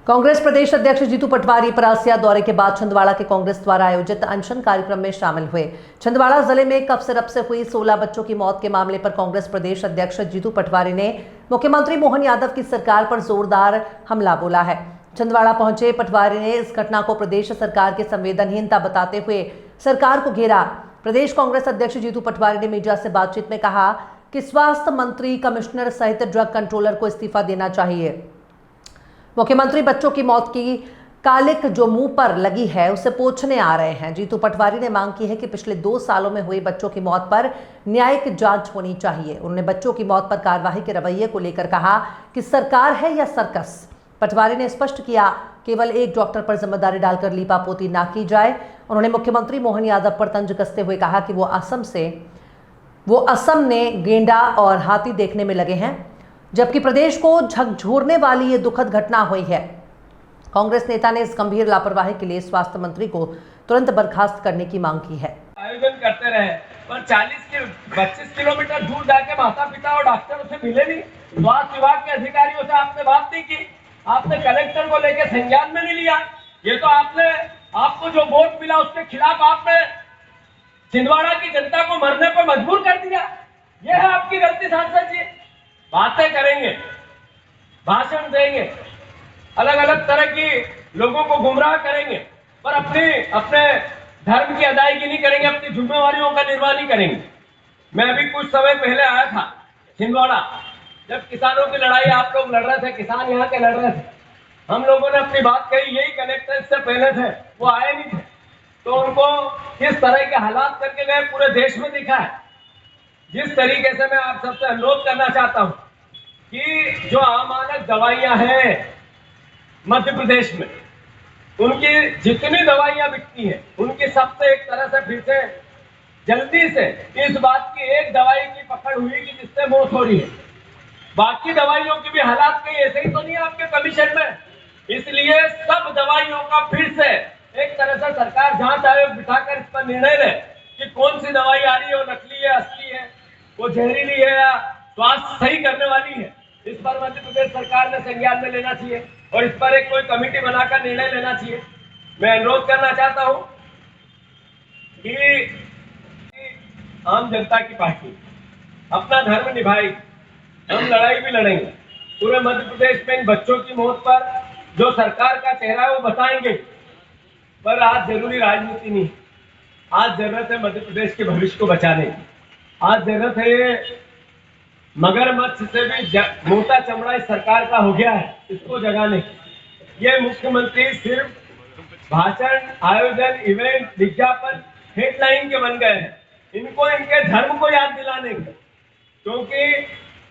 कांग्रेस प्रदेश अध्यक्ष जीतू पटवारी परासिया दौरे के बाद छिंदवाड़ा के कांग्रेस द्वारा आयोजित अनशन कार्यक्रम में शामिल हुए। छिंदवाड़ा जिले में कफ सिरप से हुई 16 बच्चों की मौत के मामले पर कांग्रेस प्रदेश अध्यक्ष जीतू पटवारी ने मुख्यमंत्री मोहन यादव की सरकार पर जोरदार हमला बोला है। छिंदवाड़ा पहुंचे पटवारी ने इस घटना को प्रदेश सरकार की संवेदनहीनता बताते हुए सरकार को घेरा। प्रदेश कांग्रेस अध्यक्ष जीतू पटवारी ने मीडिया से बातचीत में कहा कि स्वास्थ्य मंत्री, कमिश्नर सहित ड्रग कंट्रोलर को इस्तीफा देना चाहिए। मुख्यमंत्री बच्चों की मौत की कालिक जो मुंह पर लगी है उसे पोंछने आ रहे हैं। जीतू पटवारी ने मांग की है कि पिछले 2 सालों में हुई बच्चों की मौत पर न्यायिक जांच होनी चाहिए। उन्होंने बच्चों की मौत पर कार्रवाई के रवैये को लेकर कहा कि सरकार है या सर्कस। पटवारी ने स्पष्ट किया, केवल एक डॉक्टर पर जिम्मेदारी डालकर लीपापोती ना की जाए। उन्होंने मुख्यमंत्री मोहन यादव पर तंज कसते हुए कहा कि वो असम ने गेंडा और हाथी देखने में लगे हैं, जबकि प्रदेश को झकझोरने वाली ये दुखद घटना हुई है। कांग्रेस नेता ने इस गंभीर लापरवाही के लिए स्वास्थ्य मंत्री को तुरंत बर्खास्त करने की मांग की है। आयोजन करते रहे पर 25 किलोमीटर दूर जाके माता पिता और डॉक्टरों से मिले नहीं। स्वास्थ्य विभाग के अधिकारियों से आपने बात नहीं की, आपने कलेक्टर को लेकर संज्ञान में नहीं लिया। ये तो आपको जो वोट मिला उसके खिलाफ आपने छिंदवाड़ा की जनता को मरने पर मजबूर कर दिया। ये है आपकी गलती सांसद जी। बातें करेंगे, भाषण देंगे, अलग अलग तरह की लोगों को गुमराह करेंगे, पर अपने धर्म की अदायगी नहीं करेंगे, अपनी जिम्मेवारियों का निर्वाह नहीं करेंगे। मैं अभी कुछ समय पहले आया था छिंदवाड़ा, जब किसानों की लड़ाई आप लोग लड़ रहे थे, किसान यहाँ के लड़ रहे थे। हम लोगों ने अपनी बात कही, यही कलेक्टर से पहले थे, वो आए नहीं थे, तो उनको किस तरह के हालात करके गए पूरे देश में दिखा है। जिस तरीके से मैं आप सबसे अनुरोध करना चाहता हूं कि जो अमानक दवाइयां हैं मध्य प्रदेश में, उनकी जितनी दवाइयां बिकती हैं, उनकी सबसे एक तरह से फिर से जल्दी से इस बात की एक दवाई की पकड़ हुई कि जिससे मौत हो रही है। बाकी दवाइयों की भी हालात कहीं ऐसे ही तो नहीं है आपके कमीशन में। इसलिए सब दवाइयों का फिर से एक तरह से सरकार जांच आयोग बिठाकर इस पर निर्णय ले कि कौन सी दवाई आ रही है, वो नकली है, असली है, वो जहरीली है या स्वास्थ्य सही करने वाली है। इस पर मध्य प्रदेश सरकार ने संज्ञान में लेना चाहिए और इस पर एक कोई कमेटी बनाकर निर्णय लेना चाहिए। मैं अनुरोध करना चाहता हूं कि आम जनता की पार्टी अपना धर्म निभाएगी, हम लड़ाई भी लड़ेंगे। पूरे मध्य प्रदेश में इन बच्चों की मौत पर जो सरकार का चेहरा है वो बताएंगे, पर आज जरूरी राजनीति नहीं, आज जरूरत है मध्य प्रदेश के भविष्य को बचाने की। आज जरूरत है ये मगरमच्छ से भी मोटा चमड़ा इस सरकार का हो गया है, इसको जगाने की। ये मुख्यमंत्री सिर्फ भाषण, आयोजन, इवेंट, विज्ञापन, हेडलाइन के बन गए हैं। इनको इनके धर्म को याद दिलाने के, क्योंकि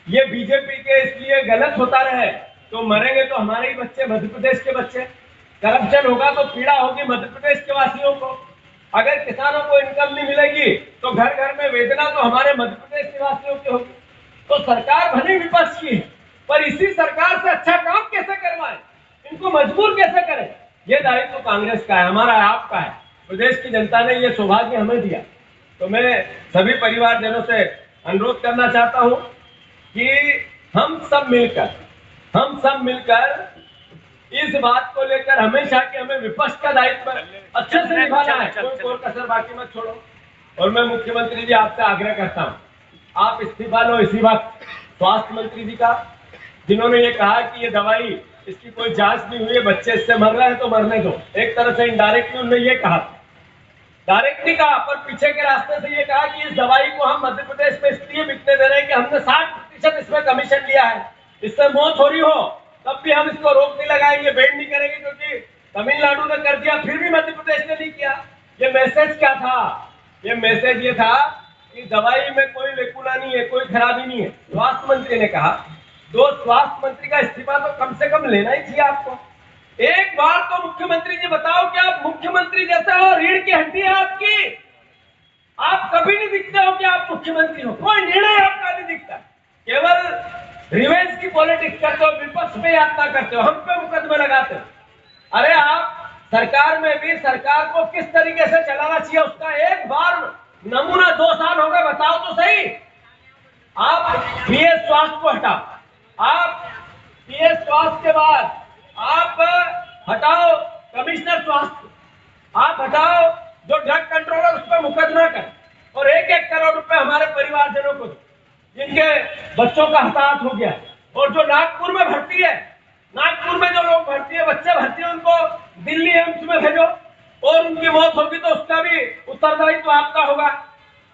ये बीजेपी के इसलिए गलत होता रहे तो मरेंगे तो हमारे ही बच्चे, मध्य प्रदेश के बच्चे। करप्शन होगा तो पीड़ा होगी मध्य प्रदेश के वासियों को। अगर किसानों को इनकम नहीं मिलेगी तो घर घर में वेदना तो हमारे मध्य प्रदेश निवासियों की होगी। तो सरकार भले विपक्ष की है, पर इसी सरकार से अच्छा काम कैसे करवाएं, इनको मजबूर कैसे करें, ये दायित्व तो कांग्रेस का है, हमारा आपका है। प्रदेश की जनता ने ये सौभाग्य हमें दिया। तो मैं सभी परिवारजनों से अनुरोध करना चाहता हूं कि हम सब मिलकर इस बात को लेकर हमेशा कि हमें विपक्ष का दायित्व अच्छे से निभाना है, कोई कसर बाकी मत छोड़ो। और मैं मुख्यमंत्री जी आपसे आग्रह करता हूं, आप इस्तीफा लो इसी वक्त स्वास्थ्य मंत्री जी का, जिन्होंने ये कहा कि ये दवाई इसकी कोई जांच नहीं हुई है, बच्चे इससे मर रहे हैं तो मरने दो। एक तरह से इनडायरेक्टली उन्होंने ये कहा, डायरेक्ट नहीं कहा, पर पीछे के रास्ते से ये कहा कि इस दवाई को हम मध्य प्रदेश में इसलिए बिकने दे रहे हैं कि हमने 60% इसमें कमीशन लिया है, इससे मौत हो रही हो तब भी हम इसको रोक नहीं लगाएंगे, बैन नहीं करेंगे, क्योंकि तमिलनाडु ने कर दिया फिर भी मध्य प्रदेश ने नहीं किया। ये मैसेज क्या था? ये मैसेज ये था कि दवाई में कोई लेकुना नहीं है, कोई खराबी नहीं है। स्वास्थ्य मंत्री ने कहा, तो स्वास्थ्य मंत्री का इस्तीफा तो कम से कम लेना ही चाहिए आपको। एक बार तो मुख्यमंत्री जी बताओ कि आप मुख्यमंत्री जैसा हो, रीढ़ की हड्डी है आपकी, आप कभी नहीं दिखते हो कि आप मुख्यमंत्री हो, कोई निर्णय आपका नहीं दिखता, केवल रिवेंज की पॉलिटिक्स करते हो, विपक्ष पे यातना करते हो, हम पे मुकदमे लगाते हो। अरे आप सरकार में भी सरकार को किस तरीके से चलाना चाहिए उसका एक बार नमूना 2 साल हो गए, बताओ तो सही। आप पीएस स्वास्थ्य को हटाओ, आप पीएस स्वास्थ्य के बाद आप हटाओ कमिश्नर स्वास्थ्य, आप हटाओ जो ड्रग कंट्रोलर उस पर मुकदमा कर, और 1-1 करोड़ रुपए हमारे परिवारजनों को दो जिनके बच्चों का हताहत हो गया। और जो नागपुर में भर्ती है, नागपुर में जो लोग भर्ती है, बच्चे भर्ती है, उनको दिल्ली एम्स में भेजो, और उनकी मौत होगी तो उसका भी उत्तरदायित्व आपका होगा।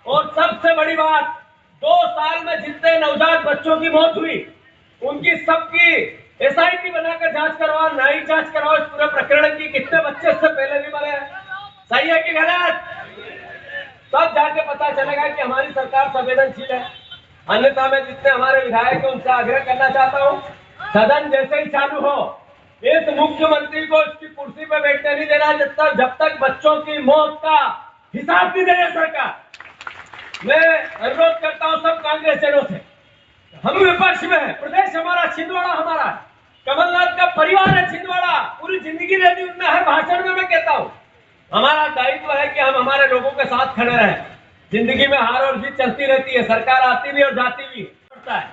और सबसे बड़ी बात, 2 साल में जितने नवजात बच्चों की मौत हुई उनकी सबकी एसआईटी बनाकर जांच करवाओ, न्यायिक जांच करवाओ इस पूरे प्रकरण की, कितने बच्चे इससे पहले भी मरे। सही है कि गलत? तब जाके पता चलेगा कि हमारी सरकार संवेदनशील है। अन्यथा मैं जितने हमारे विधायक हैं उनसे आग्रह करना चाहता हूँ, सदन जैसे ही चालू हो, इस मुख्यमंत्री को इसकी कुर्सी पे बैठने नहीं देना जब तक बच्चों की मौत का हिसाब नहीं दे सरकार। मैं अनुरोध करता हूँ सब कांग्रेसियों से, हम विपक्ष में है, प्रदेश हमारा, छिंदवाड़ा हमारा, कमलनाथ का परिवार है छिंदवाड़ा, पूरी जिंदगी रहती उनमें, हर भाषण में मैं कहता हूँ हमारा दायित्व है कि हम हमारे लोगों के साथ खड़े रहें। जिंदगी में हार और जीत चलती रहती है, सरकार आती भी और जाती भी पड़ता है,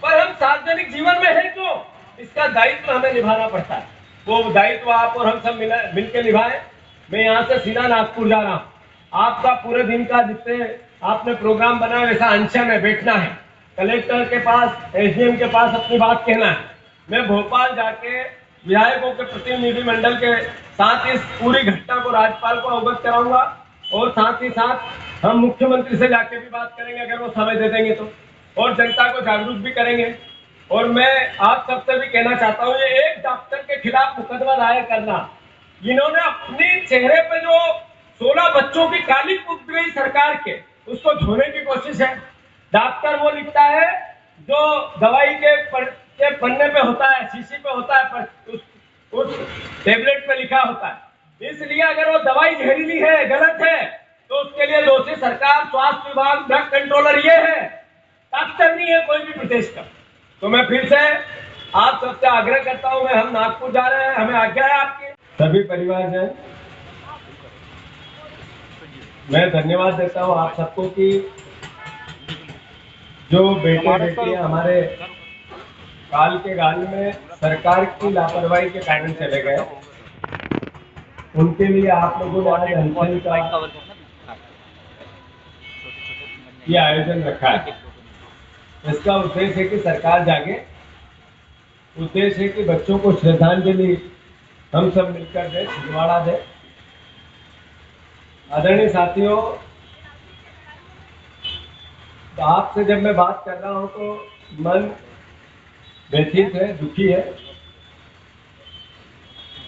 पर हम सार्वजनिक जीवन में है क्यों, इसका दायित्व हमें निभाना पड़ता है। वो दायित्व आप और हम सब मिलकर निभाएं। मैं यहाँ से सीधा नागपुर जा रहा हूँ, आपका पूरे दिन का जितने आपने प्रोग्राम बनाया वैसा अनशन है, बैठना है, कलेक्टर के पास, एसडीएम के पास अपनी बात कहना है। मैं भोपाल जाके विधायकों के प्रतिनिधि मंडल के साथ इस पूरी घटना को राज्यपाल को अवगत कराऊंगा, और साथ ही साथ हम मुख्यमंत्री से जाके भी बात करेंगे अगर वो समय दे देंगे तो, और जनता को जागरूक भी करेंगे। और मैं आप सबसे भी कहना चाहता हूँ, ये एक डॉक्टर के खिलाफ मुकदमा दायर करना, इन्होंने अपने चेहरे पे जो 16 बच्चों की काली पुत गई सरकार के, उसको धोने की कोशिश है। डॉक्टर वो लिखता है जो दवाई के पन्ने पे होता है, शीशी पे होता है, पर उस टेबलेट पे लिखा होता है। इसलिए अगर वो दवाई जहरीली है, गलत है, तो उसके लिए दोषी सरकार, स्वास्थ्य विभाग, ड्रग कंट्रोलर ये है, डॉक्टर नहीं है कोई भी प्रदेश का। तो मैं फिर से आप सबसे आग्रह करता हूं, हम नागपुर जा रहे हैं, हमें आज्ञा है आपकी। सभी परिवारजन, मैं धन्यवाद देता हूं आप सबको कि जो बेटे बेटियां हमारे काल के गाल में सरकार की लापरवाही के कारण चले गए, उनके लिए आप लोगों ने आज अनशन का ये आयोजन रखा है। इसका उद्देश्य है कि सरकार जागे, उद्देश्य है कि बच्चों को श्रद्धांजलि हम सब मिलकर दें, छिंदवाड़ा दें। आदरणीय साथियों, तो आपसे जब मैं बात कर रहा हूं तो मन व्यथित है, दुखी है,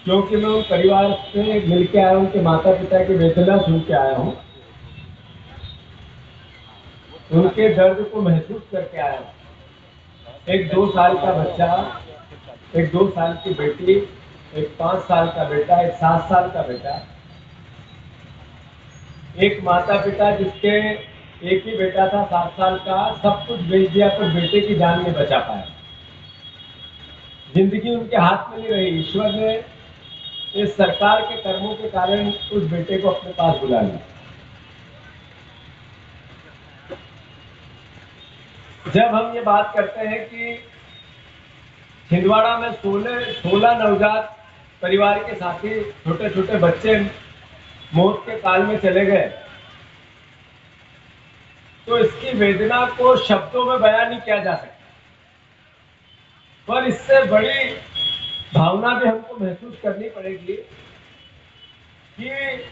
क्योंकि मैं उन परिवार से मिलके आया हूं, उनके माता पिता की वेदना सुन के आया हूं, उनके दर्द को महसूस करके आया हूं। एक 2 साल का बच्चा, एक 2 साल की बेटी, एक 5 साल का बेटा, एक 7 साल का बेटा, एक माता पिता जिसके एक ही बेटा था 7 साल का, सब कुछ बेच दिया पर बेटे की जान नहीं बचा पाया। जिंदगी उनके हाथ में नहीं रही, ईश्वर ने इस सरकार के कर्मों के कारण उस बेटे को अपने पास बुला लिया। जब हम ये बात करते हैं कि छिंदवाड़ा में 16 नवजात परिवार के साथी छोटे छोटे बच्चे मौत के काल में चले गए, तो इसकी वेदना को शब्दों में बयान नहीं किया जा सकता, पर इससे बड़ी भावना भी हमको महसूस करनी पड़ेगी कि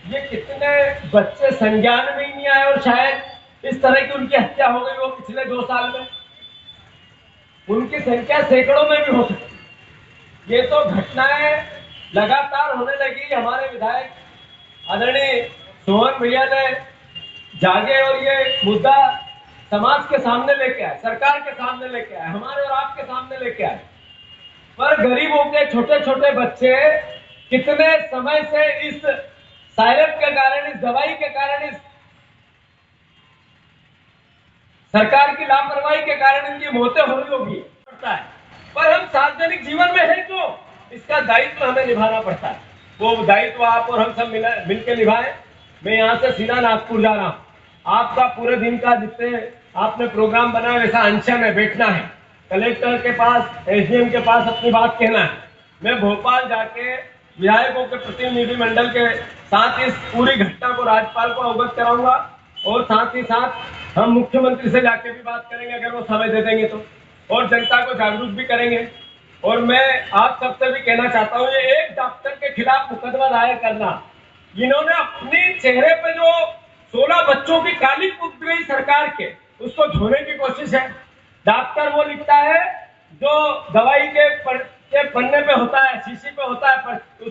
ये कितने बच्चे संज्ञान में ही नहीं आए, और शायद इस तरह की उनकी हत्या हो गई हो पिछले 2 साल में, उनकी संख्या सैकड़ों में भी हो सकती। ये तो घटनाएं लगातार होने लगी। हमारे विधायक आदरणीय सोहन भैया ने जागे और ये मुद्दा समाज के सामने लेके आए, सरकार के सामने लेके आए, हमारे और आपके सामने लेके आए, पर गरीबों के छोटे छोटे बच्चे कितने समय से इस सायरप के कारण, इस दवाई के कारण, इस सरकार की लापरवाही के कारण इनकी मौतें हो रही होगी पड़ता है, पर हम सार्वजनिक जीवन में है क्यों, इसका दायित्व हमें निभाना पड़ता है। वो दायित्व आप और हम सब मिलकर निभाएं। मैं यहाँ से सीधा नागपुर जा रहा हूँ, आपका पूरे दिन का जितने आपने प्रोग्राम बनाया वैसा अनशन है, बैठना है, कलेक्टर के पास, एसडीएम के पास अपनी बात कहना है। मैं भोपाल जाके विधायकों के प्रतिनिधिमंडल के साथ इस पूरी घटना को राज्यपाल को अवगत कराऊंगा और साथ ही साथ हम मुख्यमंत्री से जाके भी बात करेंगे अगर वो समय दे देंगे तो, और जनता को जागरूक भी करेंगे। और मैं आप सबसे भी कहना चाहता हूँ, ये एक डॉक्टर के खिलाफ मुकदमा दायर करना, इन्होंने अपने चेहरे पे जो 16 बच्चों की काली पुत गई सरकार के, उसको धोने की कोशिश है। डॉक्टर वो लिखता है जो दवाई के पन्ने पे होता है, शीशी पे होता है, पर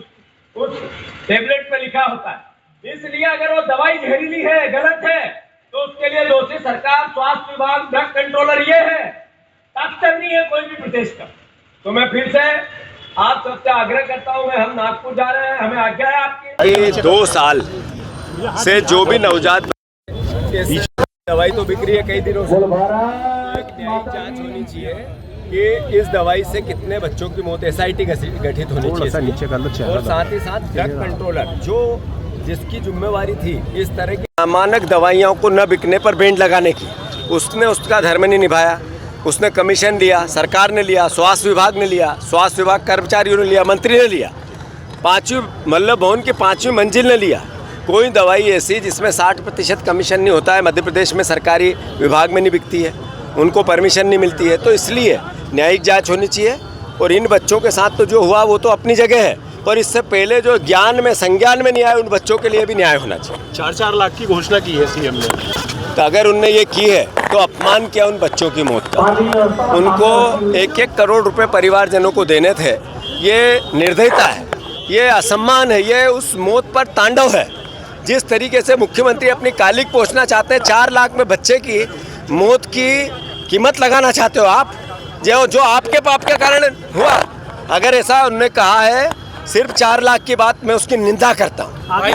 उस टेबलेट पे लिखा होता है। इसलिए अगर वो दवाई जहरीली है, गलत है, तो उसके लिए दोषी सरकार, स्वास्थ्य विभाग, ड्रग कंट्रोलर ये है, डॉक्टर नहीं है कोई भी प्रदेश का। तो मैं फिर से आप सबसे आग्रह करता हूँ, हम नागपुर जा रहे हैं, हमें आज्ञा है आपकी। ये 2 साल से जो भी नवजात दवाई तो बिक रही है कई दिनों से, एक न्यायिक जांच होनी चाहिए कि इस दवाई से कितने बच्चों की मौत, SIT गठित होनी चाहिए। और साथ ही साथ ड्रग कंट्रोलर जो जिसकी जिम्मेवारी थी इस तरह की अमानक दवाइयों को न बिकने पर बैन लगाने की, उसने उसका धर्म नहीं निभाया। उसने कमीशन लिया, सरकार ने लिया, स्वास्थ्य विभाग ने लिया, स्वास्थ्य विभाग कर्मचारियों ने लिया, मंत्री ने लिया, 5वीं मल्ल भवन की 5वीं मंजिल ने लिया। कोई दवाई ऐसी जिसमें 60% कमीशन नहीं होता है मध्य प्रदेश में सरकारी विभाग में नहीं बिकती है, उनको परमिशन नहीं मिलती है। तो इसलिए न्यायिक जांच होनी चाहिए। और इन बच्चों के साथ तो जो हुआ वो तो अपनी जगह है, पर इससे पहले जो ज्ञान में संज्ञान में नहीं आए उन बच्चों के लिए भी न्याय होना चाहिए। 4-4 लाख की घोषणा की है सीएम ने, तो अगर उनने ये की है तो अपमान किया उन बच्चों की मौत का। उनको 1-1 करोड़ रुपए परिवारजनों को देने थे, ये निर्दयता है, ये असम्मान है, ये उस मौत पर तांडव है। जिस तरीके से मुख्यमंत्री अपनी कालिक पोषना चाहते हैं, 4 लाख में बच्चे की मौत की कीमत लगाना चाहते हो आप, जो आपके पाप के कारण हुआ। अगर ऐसा उन्होंने कहा है सिर्फ 4 लाख की बात, मैं उसकी निंदा करता हूँ।